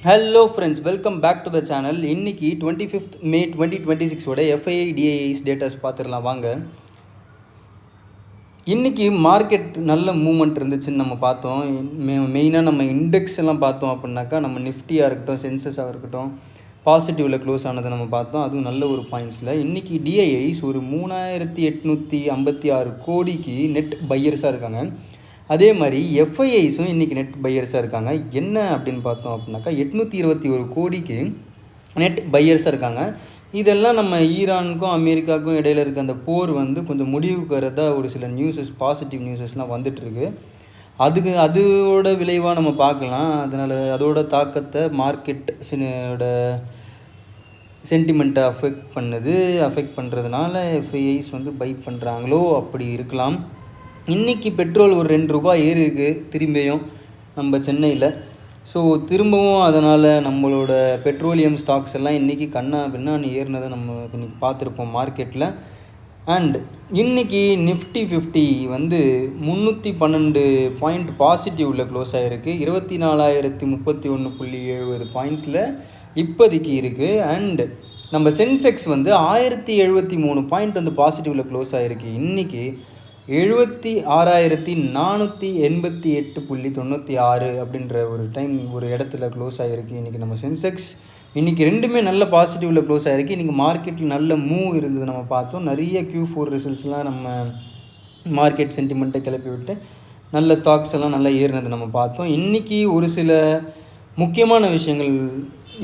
Hello friends, welcome back to the channel. இன்றைக்கி 25th May 2026 FII DIIs datas பார்த்துடலாம் வாங்க. இன்றைக்கி மார்க்கெட் நல்ல மூவ்மெண்ட் இருந்துச்சுன்னு நம்ம பார்த்தோம். மெயினாக நம்ம இண்டெக்ஸ் எல்லாம் பார்த்தோம் அப்படின்னாக்கா, நம்ம நிஃப்டியாக இருக்கட்டும், சென்சஸாக இருக்கட்டும், பாசிட்டிவில் க்ளோஸ் ஆனதை நம்ம பார்த்தோம். அதுவும் நல்ல ஒரு பாயிண்ட்ஸில் இன்றைக்கி டிஐஐஸ் ஒரு 3856 கோடிக்கு நெட் பையர்ஸாக இருக்காங்க. அதே மாதிரி எஃப்ஐஐஸும் இன்றைக்கி நெட் பையர்ஸாக இருக்காங்க. என்ன அப்படின்னு பார்த்தோம் அப்படின்னாக்கா 821 கோடிக்கு நெட் பையர்ஸாக இருக்காங்க. இதெல்லாம் நம்ம ஈரானுக்கும் அமெரிக்காவுக்கும் இடையில் இருக்க அந்த போர் கொஞ்சம் முடிவுக்கு வரதா ஒரு சில நியூஸஸ், பாசிட்டிவ் நியூஸஸ்லாம் வந்துட்டுருக்கு. அதோட விளைவாக நம்ம பார்க்கலாம். அதனால் அதோட தாக்கத்தை மார்க்கெட்டோட சென்டிமெண்ட்டை அஃபெக்ட் பண்ணுறதுனால எஃப்ஐஐஸ் பை பண்ணுறாங்களோ அப்படி இருக்கலாம். இன்றைக்கி பெட்ரோல் ஒரு 2 ரூபாய் ஏறி இருக்குது திரும்பியும் நம்ம சென்னையில். ஸோ திரும்பவும் அதனால் நம்மளோட பெட்ரோலியம் ஸ்டாக்ஸ் எல்லாம் இன்றைக்கி பின்னான்னு ஏறினதை நம்ம இன்றைக்கி பார்த்துருப்போம் மார்க்கெட்டில். அண்ட் இன்றைக்கி நிஃப்டி 50 312 பாயிண்ட் பாசிட்டிவில் க்ளோஸ் ஆகிருக்கு. 24,031.70 பாயிண்ட்ஸில் இப்போதைக்கு இருக்குது. அண்ட் நம்ம சென்செக்ஸ் 1073 பாயிண்ட் பாசிட்டிவில் க்ளோஸ் ஆகிருக்கு. இன்றைக்கி 76,488.96 அப்படின்ற ஒரு இடத்துல க்ளோஸ் ஆகிருக்கு. இன்றைக்கி நம்ம சென்செக்ஸ் இன்றைக்கி ரெண்டுமே நல்ல பாசிட்டிவில் க்ளோஸ் ஆகிருக்கு. இன்றைக்கி மார்க்கெட்டில் நல்ல மூவ் இருந்தது நம்ம பார்த்தோம். நிறைய Q4 ரிசல்ட்ஸ்லாம் நம்ம மார்க்கெட் சென்டிமெண்ட்டை கிளப்பி விட்டு நல்ல ஸ்டாக்ஸ் எல்லாம் நல்லா ஏறினது நம்ம பார்த்தோம். இன்றைக்கி ஒரு சில முக்கியமான விஷயங்கள்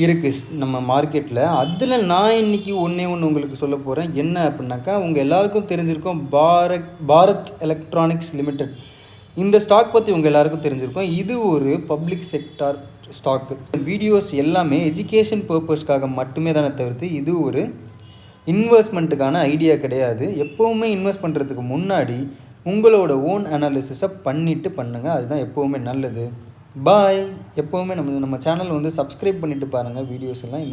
இருக்குது நம்ம மார்க்கெட்டில். அதில் நான் இன்றைக்கி ஒன்று உங்களுக்கு சொல்ல போகிறேன். என்ன அப்படின்னாக்கா, உங்கள் எல்லாருக்கும் தெரிஞ்சிருக்கும் பாரத் எலக்ட்ரானிக்ஸ் லிமிடெட். இந்த ஸ்டாக் பற்றி உங்கள் எல்லாருக்கும் தெரிஞ்சிருக்கும். இது ஒரு பப்ளிக் செக்டார் ஸ்டாக்கு. வீடியோஸ் எல்லாமே எஜுகேஷன் பர்பஸ்க்காக மட்டுமே தானே தவிர்த்து இது ஒரு இன்வெஸ்ட்மெண்ட்டுக்கான ஐடியா கிடையாது. எப்போவுமே இன்வெஸ்ட் பண்ணுறதுக்கு முன்னாடி உங்களோட ஓன் அனாலிசிஸை பண்ணிவிட்டு பண்ணுங்கள். அதுதான் எப்போவுமே நல்லது. பாய். எப்போவுமே நம்ம சேனல் சப்ஸ்கிரைப் பண்ணிவிட்டு பாருங்கள் வீடியோஸ் எல்லாம்.